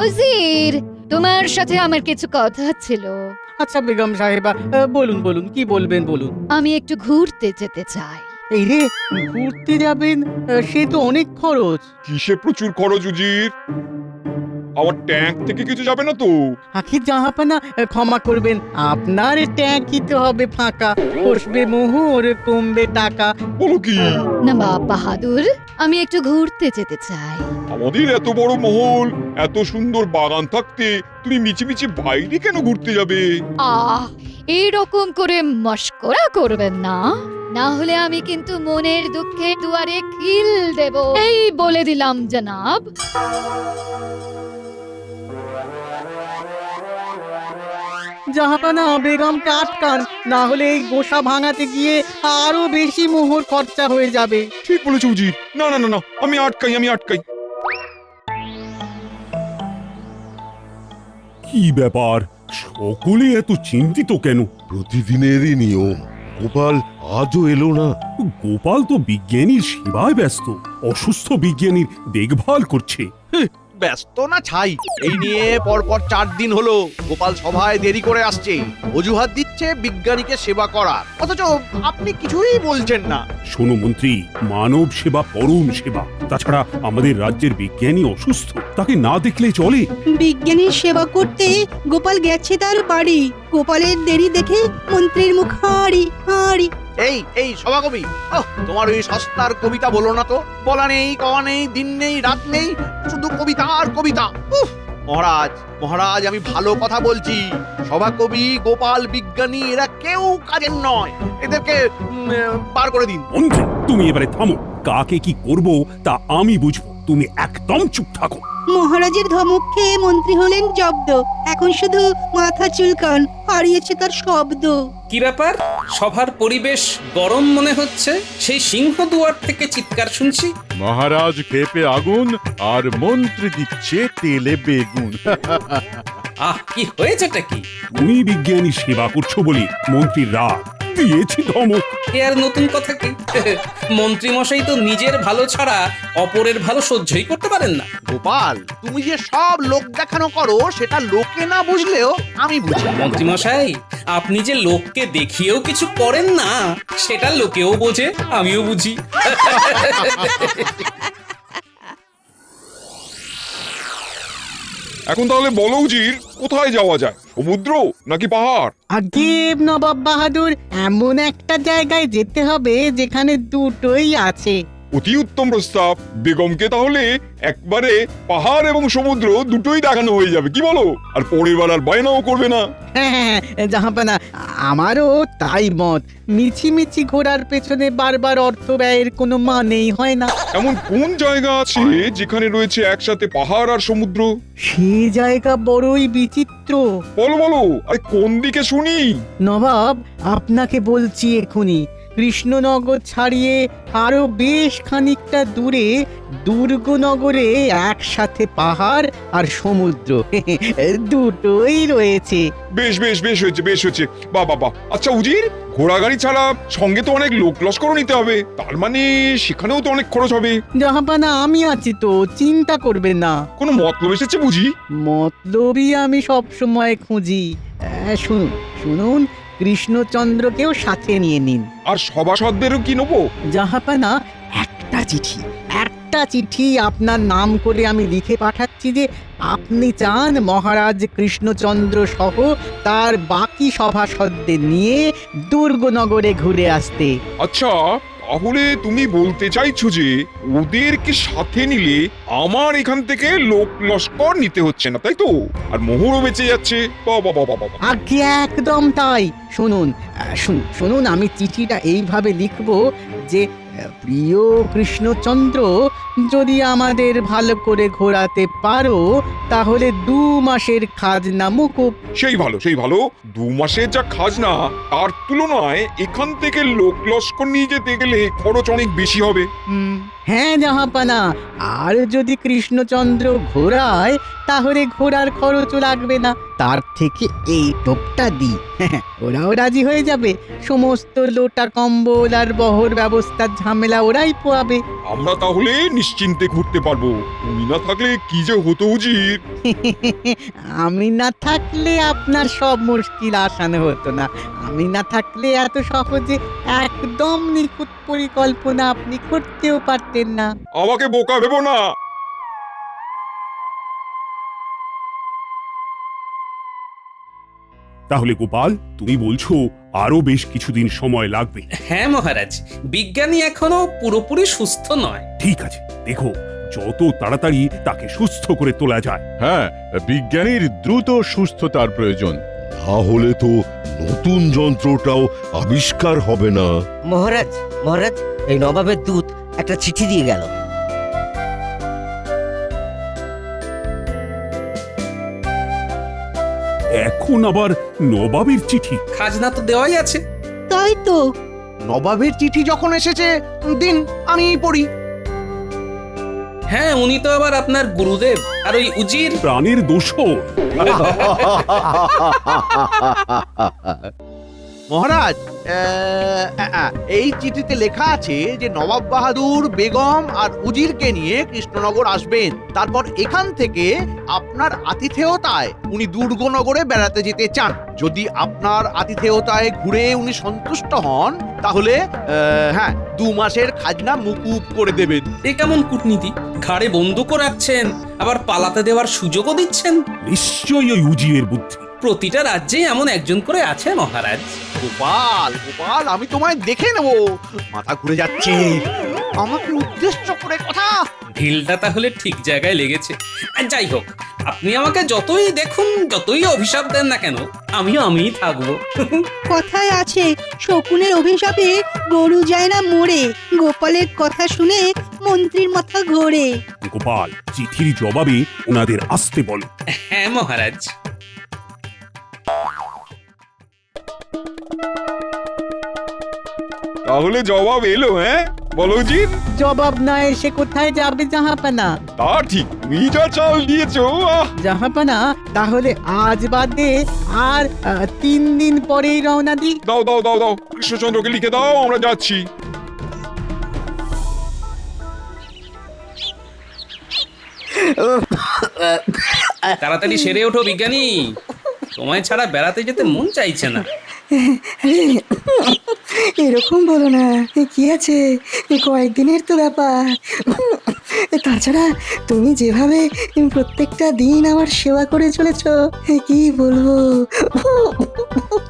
উজির, তোমার সাথে আমার কিছু কথা ছিল। আচ্ছা বেগম সাহেবা, বলুন বলুন, কি বলবেন বলুন। আমি একটু ঘুরতে যেতে চাই। এই রে, ঘুরতে যাবেন? সে তো অনেক খরচ। কিসে প্রচুর খরচ উজির? আমার ট্যাঙ্ক থেকে কিছু যাবে না তো? আখি জাহাপানা, ক্ষমা করবেন, আপনার ট্যাঙ্কি তো হবে ফাঁকা। বসবে মোহর, কমবে টাকা। বলো কি? নবাব বাহাদুর, আমি একটু ঘুরতে যেতে চাই। আমাদের এত বড় মহল, এত সুন্দর বাগান থাকতে তুমি মিছিমিছি বাইরে কেন ঘুরতে যাবে? আহ, এইরকম করে মশকরা করবেন না, না হলে আমি কিন্তু মনের দুঃখে দুয়ারে খিল দেব, এই বলে দিলাম জনাব। জাহাপানা, বেগমকে আটকান, না হলে এই গোসা ভাঙাতে গিয়ে আরো বেশি মোহর খরচা হয়ে যাবে। ঠিক বলেছো উজির। না না না না, আমি আটকাই। কি ব্যাপার, সকলে এত চিন্তিত কেন? প্রতিদিনেরই নিয়ম। গোপাল আজও এলো না। গোপাল তো বিজ্ঞানীর সেবায় ব্যস্ত, অসুস্থ বিজ্ঞানীর দেখভাল করছে। ব্যস্ত না ছাই, এই নিয়ে পরপর 4 দিন হলো গোপাল সভায় দেরি করে আসছে, অজুহাত দিচ্ছে বিজ্ঞানীকে সেবা করার, অথচ আপনি কিছুই বলছেন না। শোনো মন্ত্রী, মানব সেবা পরম সেবা। তাছাড়া আমাদের রাজ্যের বিজ্ঞানী অসুস্থ, তাকে না দেখলে চলে? বিজ্ঞানীর সেবা করতে গোপাল গেছে তার বাড়ি। গোপালের দেরি দেখে মন্ত্রীর মুখ হাঁড়ি হাঁড়ি। এই সভাকবি, তোমার ওই সস্তার কবিতা বলো না তো। বলা নেই, কওয়া নেই, দিন নেই, রাত নেই, শুধু কবিতা আর কবিতা। মহারাজ, আমি ভালো কথা বলছি। সভাকবি, গোপাল, বিজ্ঞানী এরা কেউ কাজের নয়, এদেরকে বার করে দিন। মন্ত্রী, তুমি এবারে থামো। কাকে কি করব তা আমি বুঝবো, তুমি একদম চুপ থাকো। মহারাজের ধমক খেয়ে মন্ত্রী হলেন জব্দ। এখন শুধু মাথা চুলকান, হারিয়েছে তার শব্দ। কি ব্যাপার, সভার পরিবেশ গরম মনে হচ্ছে? সেই সিংহ দুয়ার থেকে চিৎকার শুনছি। মহারাজ খেপে আগুন আর মন্ত্রী দিচ্ছে তেলে বেগুন। কি হয়েছেটা কি? তুমি বিজ্ঞানী সেবা করছো বলি মন্ত্রীর রাগ, দিয়েছি ধমক। এ আর নতুন কথা কি? মন্ত্রী মশাই তো নিজের ভালো ছাড়া অপরের ভালো সহ্যই করতে পারেন না। গোপাল, তুমি যে সব লোক দেখানো করো সেটা লোকে না বুঝলেও আমি বুঝি। মন্ত্রী মশাই, আপনি যে লোককে দেখিয়েও কিছু করেন না, সেটা লোকেও বোঝে, আমিও বুঝি। এখন তাহলে বলো উজির, কোথায় যাওয়া যায়? সমুদ্র নাকি পাহাড়? আগে নবাব বাহাদুর, এমন একটা জায়গায় যেতে হবে যেখানে দুটোই আছে। অতি উত্তম প্রস্তাব। বেগমকে তাহলে একবারে পাহাড় এবং সমুদ্র দুটোই দেখানো হয়ে যাবে, কি বলো? আর পরের বার আর বায়নাও করবে না। হ্যাঁ, জাহাপানা, আমারও তাই মত। মিছি ঘোরার পেছনে বারবার অর্থ ব্যয়ের কোনো মানেই হয় না। এমন কোন জায়গা আছে যেখানে রয়েছে একসাথে পাহাড় আর সমুদ্র? সে জায়গা বড়ই বিচিত্র। বলো, আরে কোন দিকে শুনি? নবাব, আপনাকে বলছি এখুনি। কৃষ্ণনগর ছাড়িয়ে আরো বেশ খানিকটা দূরে দুর্গনগরে একসাথে পাহাড় আর সমুদ্র দুটোই রয়েছে। বেশ হয়েছে। বাবা। আচ্ছা উজির, ঘোড়া গাড়ি ছাড়া সঙ্গে তো অনেক লোক লস্করও নিতে হবে, তার মানে সেখানেও তো অনেক খরচ হবে। জাহাপানা, আমি আছি তো, চিন্তা করবেন না। কোনো মতলব এসেছে বুঝি? মতলবই আমি সব সময় খুঁজি। শুনুন, কৃষ্ণচন্দ্রকেও সাথে নিয়ে নিন। আর সভাসদেরও কি নেবো? জাহাপানা, একটা চিঠি আপনার নাম করে আমি লিখে পাঠাচ্ছি যে আপনি চান মহারাজ কৃষ্ণচন্দ্র সহ তার বাকি সভাসদদের নিয়ে দুর্গনগরে ঘুরে আসতে। আচ্ছা, তাহলে তুমি বলতে চাইছো যে ওদেরকে সাথে নিলে আমার এখান থেকে লোক লস্কর নিতে হচ্ছে না, তাই তো? আর মোহরও বেঁচে যাচ্ছে। বাবা। আগে একদম তাই। শুনুন, আমি চিঠিটা এইভাবে লিখব যে, প্রিয় কৃষ্ণচন্দ্র, যদি আমাদের ভালো করে ঘোরাতে পারো তাহলে 2 মাসের খাজনা মুকুব। সেই ভালো। 2 মাসের যা খাজনা, তার তুলনায় এখান থেকে লোক লস্কর নিয়ে যেতে গেলে খরচ অনেক বেশি হবে। হ্যাঁ জাহাপানা, আর যদি কৃষ্ণচন্দ্র ঘোরায় তাহলে ঘোড়ার খরচও লাগবে না, তার থেকে এই টোপটা দিই। ওরাও রাজি হয়ে যাবে, সমস্ত লোটা কম্বল আর বহর ব্যবস্থার ঝামেলা ওরাই পোয়াবে। আমরা তাহলে নিশ্চিন্তে ঘুরতে পারবো। তুমি না থাকলে কি যে হতো উজির। আমি না থাকলে আপনার সব মুশকিল আসানো হতো না। আমি না থাকলে এত সহজে একদম নিখুঁত পরিকল্পনা আপনি করতেও পারতেন না। আমাকে বোকা ভেবো না। তাহলে গোপাল, তুমি বলছো আরো বেশ কিছুদিন সময় লাগবে। হ্যাঁ মহারাজ, বিজ্ঞানী এখনো পুরোপুরি সুস্থ নয়। ঠিক আছে, দেখো যত তাড়াতাড়ি তাকে সুস্থ করে তোলা যায়। হ্যাঁ, বিজ্ঞানীর দ্রুত সুস্থতার প্রয়োজন। তাহলে তো নতুন যন্ত্রটাও আবিষ্কার হবে না। মহারাজ, মহারাজ, এই নবাবের দূত একটা চিঠি দিয়ে গেল। এখন আবার নবাবের চিঠি? খাজনা তো দেওয়াই আছে। তাই তো। নবাবের চিঠি যখন এসেছে, দিন আমি পড়ি। হ্যাঁ, উনি তো আবার আপনার গুরুদেব, আর ওই উজির প্রাণের দোষর। মহারাজ, এই চিঠিতে লেখা আছে যে নবাব বাহাদুর বেগম আর উজিরকে নিয়ে কৃষ্ণনগর আসবেন। তারপর এখান থেকে আপনার আতিথেয়তায় উনি দুর্গনগরে বেড়াতে যেতে চান। যদি আপনার আতিথেয়তায় ঘুরে উনি সন্তুষ্ট হন, তাহলে হ্যাঁ, 2 মাসের খাজনা মুকুব করে দেবেন। এ কেমন কূটনীতি? ঘাড়ে বন্দুকও রাখছেন, আবার পালাতে দেওয়ার সুযোগও দিচ্ছেন। নিশ্চয়ই ওই উজিরের বুদ্ধি। প্রতিটা রাজ্যে এমন একজন করে আছে মহারাজ। গোপাল, গোপাল, আমি তোমায় দেখে নেব। মাথা ঘুরে যাচ্ছে। আমাকে উদ্দেশ্য করে কথা। ঢিলটা তাহলে ঠিক জায়গায় লেগেছে। আর যাই হোক, আপনি আমাকে যতই দেখুন, যতই অভিশাপ দেন না কেন, আমিই থাকবো। কথায় আছে, শকুনের অভিশাপে গরু যায় না মরে। গোপালের কথা শুনে মন্ত্রীর মাথা ঘোরে। গোপাল, চিঠির জবাবে ওনাদের আসতে বলো। হ্যাঁ মহারাজ। তাহলে জবাব এলো? হ্যাঁ বলো উজির। জবাব না এসে কোথায় যাবে জাহাপানা? তা ঠিক, তুমি যা চাল দিয়েছো। জাহাপানা, তাহলে আজ বাদে আর 3 দিন পরেই রওনা দিই। দাও দাও দাও দাও, কৃষ্ণচন্দ্রকে লিখে দাও, আমরা যাচ্ছি। তাড়াতাড়ি সেরে ওঠো বিজ্ঞানী, তোমায় ছাড়া বেড়াতে যেতে মন চাইছে না। এরকম বলো না, কি আছে, কয়েকদিনের তো ব্যাপার। তাছাড়া তুমি যেভাবে প্রত্যেকটা দিন আমার সেবা করে চলেছ, কি বলবো।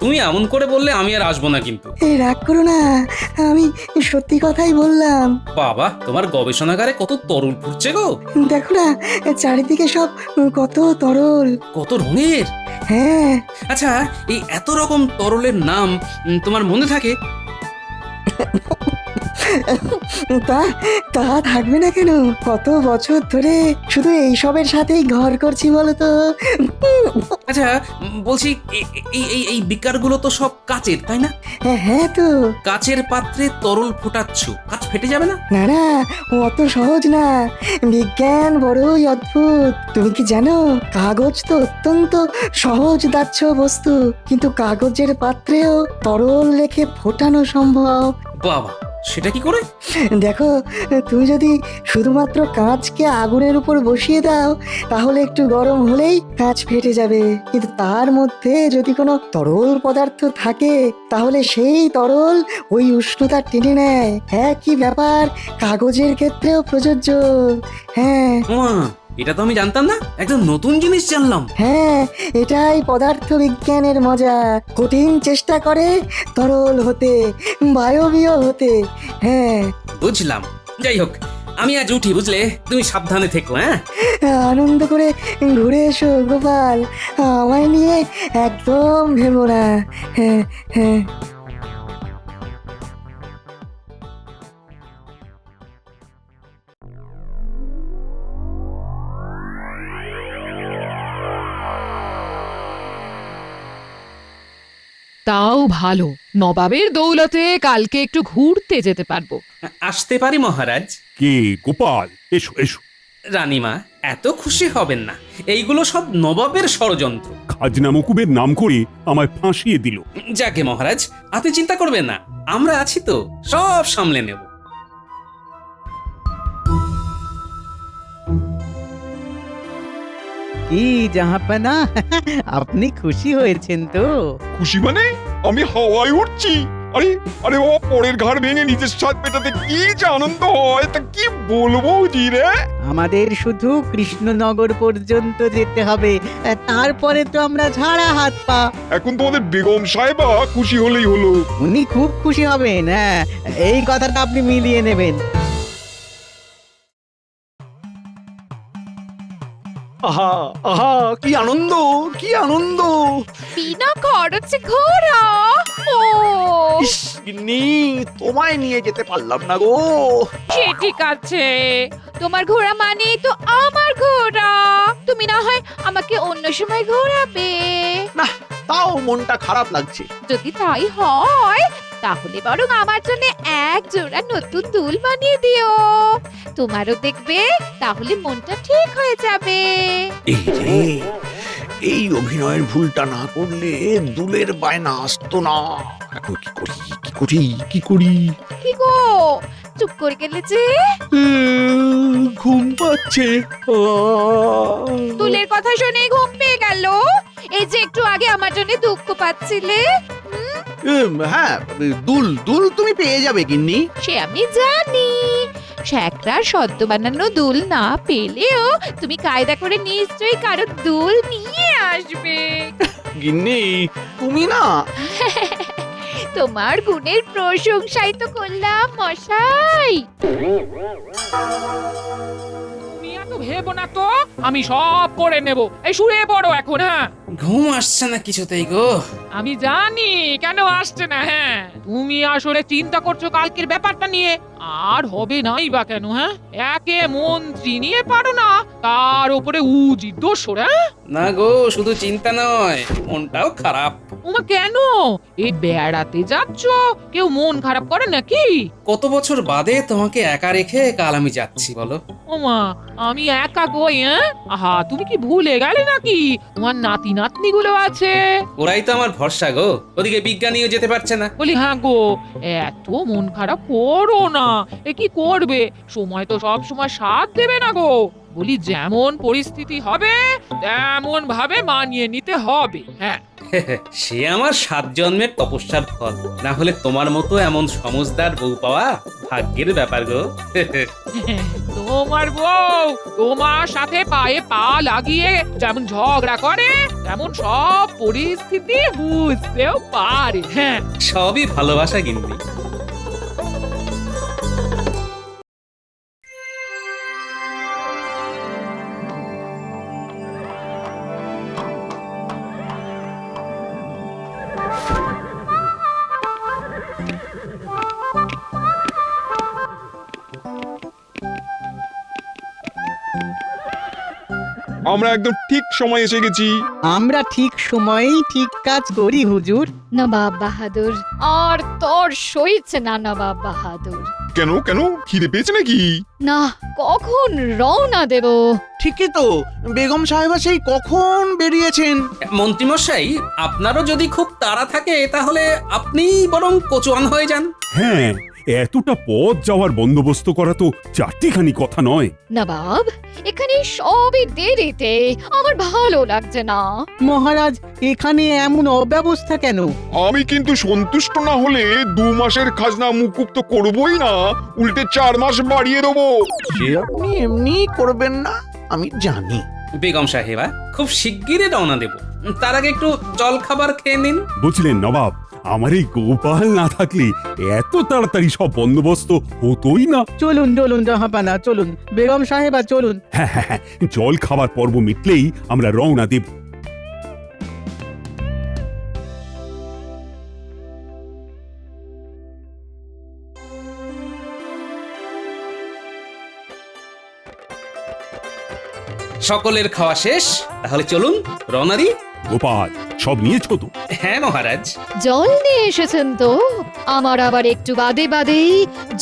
তুমি এমন করে বললে আমি আর আসবো না কিন্তু। রাগ করো না, আমি সত্যি কথাই বললাম। বাবা, তোমার গবেষণাগারে কত তরল ফুটছে গো। দেখো না, চারিদিকে সব কত তরল। কত রঙের। হ্যাঁ। আচ্ছা, এই এত রকম তরলের নাম তোমার মনে থাকে? তা তা থাকবে না কেন? কত বছর ধরে শুধু এইসবের সাথেই ঘর করছি বলো তো। আচ্ছা, বলছি এই বিকারগুলো তো সব কাচের, তাই না? হ্যাঁ তো। কাচের পাত্রে তরল ফোটাচ্ছ, কাচ ফেটে যাবে না? না না, অত সহজ না। বিজ্ঞান বড়ই অদ্ভুত। তুমি কি জানো, কাগজ তো অত্যন্ত সহজ দাহ্য বস্তু, কিন্তু কাগজের পাত্রেও তরল রেখে ফোটানো সম্ভব। বাবা, সেটা কি করে? দেখো, তুমি যদি শুধুমাত্র কাঁচকে আগুনের উপর বসিয়ে দাও, তাহলে একটু গরম হলেই কাঁচ ফেটে যাবে। কিন্তু তার মধ্যে যদি কোনো তরল পদার্থ থাকে, তাহলে সেই তরল ওই উষ্ণতা টেনে নেয়। একই ব্যাপার কাগজের ক্ষেত্রেও প্রযোজ্য। হ্যাঁ। এটা তো আমি জানতাম না, একদম নতুন জিনিস জানলাম। হ্যাঁ, এটাই পদার্থ বিজ্ঞানের মজা। কঠিন চেষ্টা করে তরল হতে, বায়বীয় হতে। হ্যাঁ, বুঝলাম। যাই হোক, আমি আজ উঠি, বুঝলে? তুমি সাবধানে থেকো। হ্যাঁ, আনন্দ করে ঘুরে এসো গোপাল, আমায় নিয়ে একদম ভেবো না। হ্যাঁ হ্যাঁ। তাও ভালো, নবাবের দৌলতে কালকে একটু ঘুরতে যেতে পারবো। আসতে পারি মহারাজ? কে গোপাল, এসো এসো। রানীমা, এত খুশি হবেন না, এইগুলো সব নবাবের ষড়যন্ত্র। খাজনা মকুবের নাম করে আমায় ফাঁসিয়ে দিল। যাকে মহারাজ, আপনি চিন্তা করবেন না, আমরা আছি তো, সব সামলে নেব। কি জাহাপানা, আপনি খুশি হয়েছেন তো? খুশি মানে আমি হাওয়ায় উঠছি। আরে আরে বাবা, পরের ঘাড় ভেঙে নিজের স্বাদ পেটাতে কি যে আনন্দ হয় তা কি বলবো জি রে। আমাদের শুধু কৃষ্ণনগর পর্যন্ত যেতে হবে, তারপরে তো আমরা ঝাড়া হাত পা। এখন তোমাদের বেগম সাহেবা খুশি হলেই হলো। উনি খুব খুশি হবেন, হ্যাঁ, এই কথাটা আপনি মিলিয়ে নেবেন। আহা আহা, কি আনন্দ, কি আনন্দ! বিনা খরচে ঘোরা। ও ইস, গিন্নি, তোমায় নিয়ে যেতে পারলাম না গো। সে ঠিক আছে, তোমার ঘোড়া মানে তো আমার ঘোড়া। তুমি না হয় আমাকে অন্য সময় ঘোরাবে। না, তাও মনটা খারাপ লাগছে। যদি তাই হয় তাহলে বরং আমার জন্য এক জোড়া নতুন দুল বানিয়ে দিও। তোমারও দেখবে তাহলে মনটা ঠিক হয়ে যাবে। এই রে, এই অভিনয়ের ভুলটা না করলে দুলের বায়না আসতো না। এখন কি করি, কি করি, কি করি? কি গো, চুপ করে গেলে যে? ঘুম পাচ্ছে। দুলের কথা শুনে ঘুম পেয়ে গেল? এই যে একটু আগে আমার জন্য দুঃখ পাচ্ছিলে। হ্যাঁ, দুল দুল তুমি পেয়ে যাবে গিন্নি। সে আমি জানি, শ্যাকরা সদ্য বানানো দুল না পেলেও তুমি কায়দা করে নিশ্চয়ই কারো দুল নিয়ে আসবে। গিন্নি, তুমি না। তোমার গুণের প্রশংসাই তো করলাম মশাই। তুমি এত ভেবো না তো, আমি সব করে নেব। এই শুয়ে পড়ো এখন। হ্যাঁ, ঘুম আসছে না কিছুতেই গো। আমি জানি কেন আসছে না। হ্যাঁ, তুমি আসলে চিন্তা করছো কালকের ব্যাপারটা নিয়ে। আর হবে নাই বা কেন? হ্যাঁ, একে মন্ত্রী নিয়ে পারো না, তার উপরে উজি দোষর। হ্যাঁ না গো, শুধু চিন্তা নয়, মনটাও খারাপ। ওমা, কেন? এই বেড়াতে যাচ্ছ, কেউ মন খারাপ করে নাকি? কত বছর বাদে তোমাকে একা রেখে কাল আমি যাচ্ছি বলো। ওমা, আমি একা কই? হ্যাঁ, আহা, তুমি কি ভুলে গেলে নাকি তোমার নাতি নাতনি গুলো আছে? ওরাই তো আমার ভরসা গো। ওদিকে বিজ্ঞানীও যেতে পারছে না। বলি হ্যাঁ গো, এত মন খারাপ করো না। এ কি করবে, সময় তো সব সময় সাথ দেবে না গো। বলি যেমন পরিস্থিতি হবে তেমন ভাবে মানিয়ে নিতে হবে। হ্যাঁ, সে আমার 7 জন্মের তপস্যার ফল। না হলে তোমার মতো এমন সমজদার বউ পাওয়া ভাগ্যের ব্যাপার গো। তোমার বউ তোমার সাথে পায়ে পা লাগিয়ে যেমন ঝগড়া করে, তেমন সব পরিস্থিতি বুঝতেও পারে। হ্যাঁ, সবই ভালোবাসা গিন্নি। আমরা একদম ঠিক সময় এসে গেছি। আমরা ঠিক সময়েই ঠিক কাজ করি হুজুর। নবাব বাহাদুর, আর তোর সইছে না নবাব বাহাদুর। কেন কেন, খিদে পেয়েছে নাকি? না, কখন রওনা দেব? ঠিকই তো, বেগম সাহেবা সেই কখন বেরিয়েছেন। মন্ত্রীমশাই, আপনারও যদি খুব তাড়া থাকে তাহলে আপনি বরং কোচোয়ান হয়ে যান। হ্যাঁ, এতটা পথ যাওয়ার বন্দোবস্ত করা তো চারটিখানি কথা নয়। নবাব, এখানে সবই দেরিতে, আমার ভালো লাগছে না। মহারাজ, এখানে এমন অব্যবস্থা কেন? আমি কিন্তু সন্তুষ্ট না হলে 2 মাসের খাজনা মুকুব তো করবই না, উল্টে 4 মাস বাড়িয়ে দেবো। সে আপনি এমনি করবেন না, আমি জানি। বেগম সাহেবা, খুব শিগগিরই রওনা দেব। তার আগে একটু জল খাবার খেয়ে নিন। বুঝলেন নবাব, আমার এই গোপাল না থাকলে এত তাড়াতাড়ি সব বন্দোবস্ত হতোই না। চলুন চলুন জাহাপানা, চলুন বেগম সাহেবা, চলুন। হ্যাঁ হ্যাঁ হ্যাঁ, জল খাবার পর্ব মিটলেই আমরা রওনা দেব। সকলের খাওয়া শেষ, তাহলে চলুন রওনা দিই। গোপাল, সব নিয়েছো তো? হ্যাঁ মহারাজ। জল নিয়ে এসেছেন তো? আমার আবার একটু বাদে বাদেই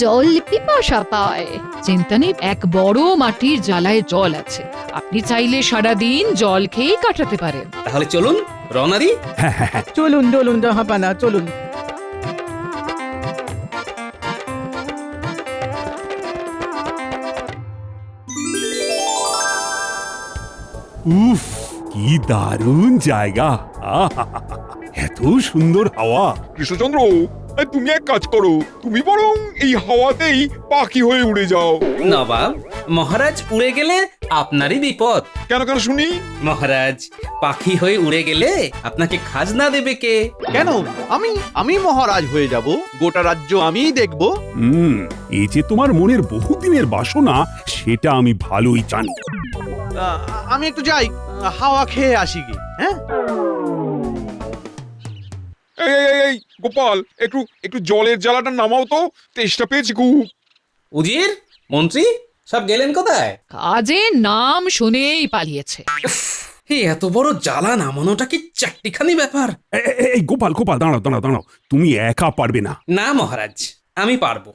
জল পিপাসা পায়। চিন্তা নেই, এক বড় মাটির জ্বালায় জল আছে, আপনি চাইলে সারাদিন জল খেয়েই কাটাতে পারেন। তাহলে চলুন রওনা দিই। হ্যাঁ হ্যাঁ হ্যাঁ। চলুন চলুন জাহাপানা চলুন। উফ, কি দারুণ জায়গা! আহাহাহা, এত সুন্দর হাওয়া! কৃষ্ণচন্দ্র, তুমি এক কাজ করো, তুমি বরং এই হাওয়াতেই পাখি হয়ে উড়ে যাও। নবাব, মহারাজ উড়ে গেলে আপনারই বিপদ। কেন কেন শুনি? মহারাজ, পাখি হয়ে উড়ে গেলে আপনাকে খাজনা দেবে কে? কেন আমি মহারাজ হয়ে যাব, গোটা রাজ্য আমিই দেখব। এই যে তোমার মনের বহুদিনের বাসনা, সেটা আমি ভালোই জানি। আমি একটু যাই, হাওয়া খেয়ে আসি কি। হ্যাঁ, এই গোপাল, একটু একটু জলের জ্বালাটা নামাও তো, তেষ্টা পেয়েছি খুব। উজির, মন্ত্রী সব গেলেন কোথায়? কাজের নাম শুনেই পালিয়েছে। এই এত বড় জ্বালা নামানোটা কি চারটিখানি ব্যাপার? এই গোপাল গোপাল, দাঁড়াও দাঁড়াও দাঁড়াও, তুমি একা পারবে না। না মহারাজ, আমি পারবো।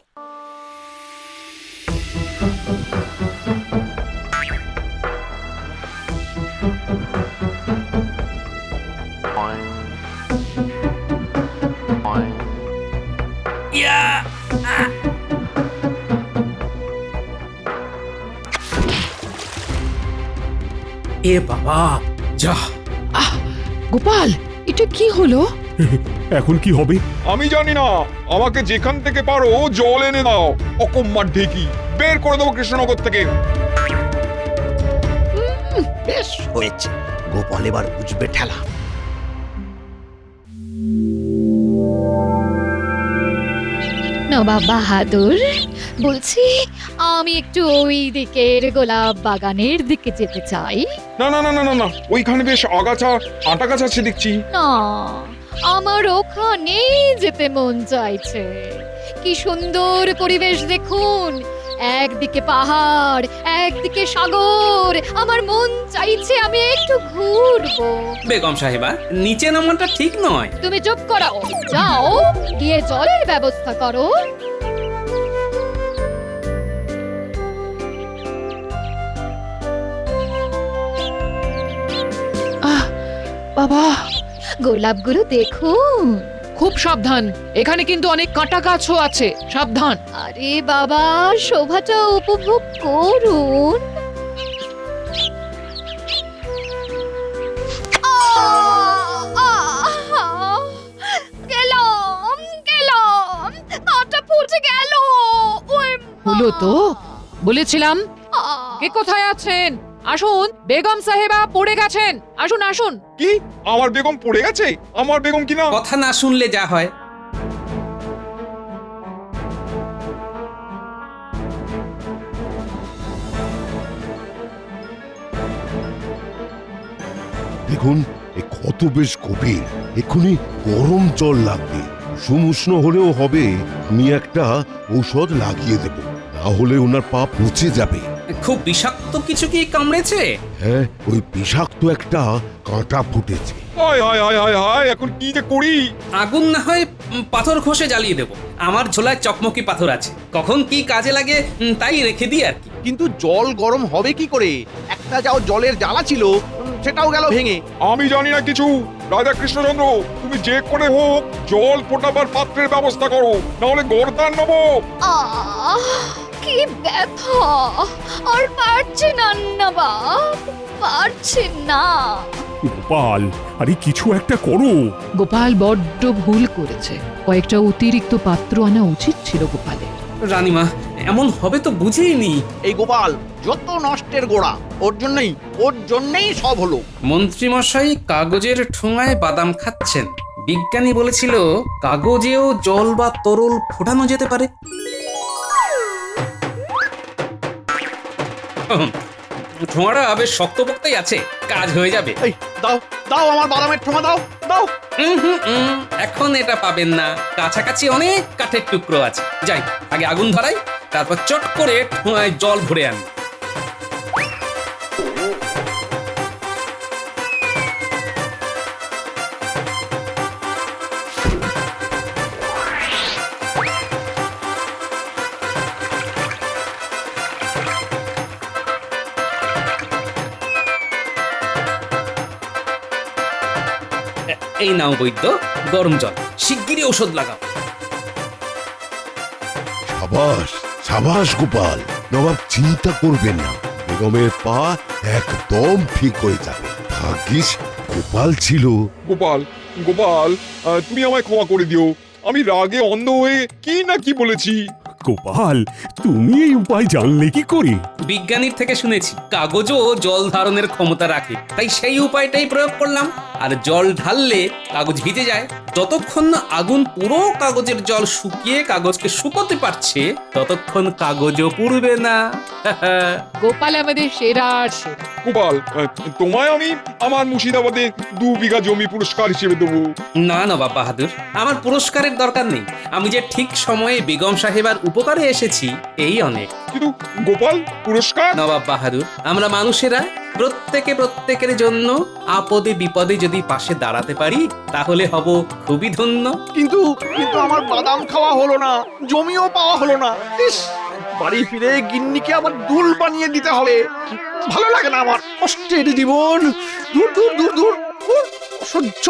এ বাবা, যা! গোপাল, এটা কি হলো? এখন কি হবে? আমি জানি না, আমাকে যেখান থেকে পারো জল এনে দাও। অকম্মার ঢেকি বের করে দেবো কৃষ্ণনগর থেকে। বেশ হয়েছে, গোপাল এবার বুঝবে ঠেলা। নবাব বাহাদুর, বলছি আমি একটু ওই দিকের গোলাপ বাগানের দিকে যেতে চাই। না না না না না না, ওইখানে বেশ আগাছা আটা গাছ আছে দেখছি। না, আমার ওখানেই যেতে মন চাইছে। কি সুন্দর পরিবেশ দেখুন, একদিকে পাহাড়, একদিকে সাগর। আমার মন চাইছে আমি একটু ঘুরবো। বেগম সাহেবা, নিচে নামাটা ঠিক নয়। তুমি চুপ করো, যাও গিয়ে জলের ব্যবস্থা করো। বাবা, গোলাপগুলো দেখুন। খুব সাবধান, এখানে কিন্তু অনেক কাঁটা গাছও আছে, সাবধান। আরে বাবা, শোভাটা উপভোগ করুন। গেলাম, কাঁটা ফুটে গেল। হলো তো, বলেছিলাম। কে কোথায় আছেন? আসুন, বেগম সাহেবা পড়ে গেছেন। আসুন আসুন। কি, আমার বেগম পড়ে গেছে? আমার বেগম কিনা? কথা না শুনলে যা হয়। দেখুন, এই ক্ষত বেশ গভীর, এক্ষুনি গরম জল লাগবে। উষ্ণ হলেও হবে, আমি একটা ঔষধ লাগিয়ে দেব, না হলে ওনার পা পচে যাবে। খুব বিষাক্ত কিছু কি কামড়েছে? হ্যাঁ, ওই বিষাক্ত একটা কাঁটা ফুটেছে। হায় হায় হায় হায় হায়, এখন কি যে করি? আগুন না হয় পাথর ঘষে জ্বালিয়ে দেব। আমার ঝোলায় চকমকি পাথর আছে, কখন কি কাজে লাগে তাই রেখে দিই আর কি। কিন্তু জল গরম হবে কি করে? একটা যাও জলের জ্বালা ছিল, সেটাও গেল ভেঙে। আমি জানি না কিছু। রাজা কৃষ্ণচন্দ্র, তুমি যে করে হোক জল ফোটাবার পাত্রের ব্যবস্থা করো, না হলে গর্দান নেবো। কি ব্যথা! আর পারছি না নবাব, পারছি না। গোপাল, আরে কিছু একটা করো। গোপাল বড্ড ভুল করেছে, কয়েকটা অতিরিক্ত পাত্র আনা উচিত ছিল গোপালের। রানীমা, এমন হবে তো বুঝিনি। এই গোপাল যত নষ্টের গোড়া, ওর জন্যই সব হলো। মন্ত্রীমশাই কাগজের ঠোঙায় বাদাম খাচ্ছেন। বিজ্ঞানী বলেছিল কাগজেও জল বা তরল ফোটানো যেতে পারে। ঠোঙাটা বেশ শক্তপোক্তই আছে, কাজ হয়ে যাবে। এই দাও দাও, আমার বাদামের ঠোঙা দাও দাও। এখন এটা পাবেন না, কাছাকাছি অনেক কাঠের টুকরো আছে। যাই, আগে আগুন ধরাই, তারপর চট করে ঠোঙায় জল ভরে আনি। এই নাও বৈদ্য গরম জল, শিগগিরই ওষুধ লাগাও। সাবাস সাবাস গোপাল, নবাব চিন্তা করবেন না, বেগমের পা একদম ঠিক হয়ে যাবে। ভাগ্যিস গোপাল ছিল। গোপাল গোপাল, তুমি আমায় ক্ষমা করে দিও, আমি রাগে অন্ধ হয়ে কি না কি বলেছি। গোপাল, তুমি এই উপায় জানলে কি করে? বিজ্ঞানীর থেকে শুনেছি কাগজও জল ধারণের ক্ষমতা রাখে, তাই সেই উপায়টাই প্রয়োগ করলাম। আর জল ঢাললে কাগজ ভিজে যায়। যতক্ষণ না আগুন পুরো কাগজের জল শুকিয়ে কাগজকে শুকোতে পারছে, ততক্ষণ কাগজও পুড়বে না। গোপাল আমাদের সেরা আর সেরা। গোপাল, তোমায় আমি আমার মুর্শিদাবাদে 2 বিঘা জমি পুরস্কার হিসেবে দেবো। না নবাব বাহাদুর, আমার পুরস্কারের দরকার নেই। আমি যে ঠিক সময়ে বেগম সাহেবার উপকারে এসেছি, এই অনেক। কিন্তু গোপাল, পুরস্কার? নবাব বাহাদুর, আমরা মানুষেরা প্রত্যেকের জন্য আপদে বিপদে যদি পাশে দাঁড়াতে পারি, তাহলে হব খুবই ধন্য। কিন্তু কিন্তু আমার বাদাম খাওয়া হলো না, জমিও পাওয়া হলো না। ইস, বাড়ি ফিরে গিন্নিকে আবার দুল বানিয়ে দিতে হবে। ভালো লাগে না আমার কষ্টের জীবন। দূর দূর দূর দূর, অসহ্য।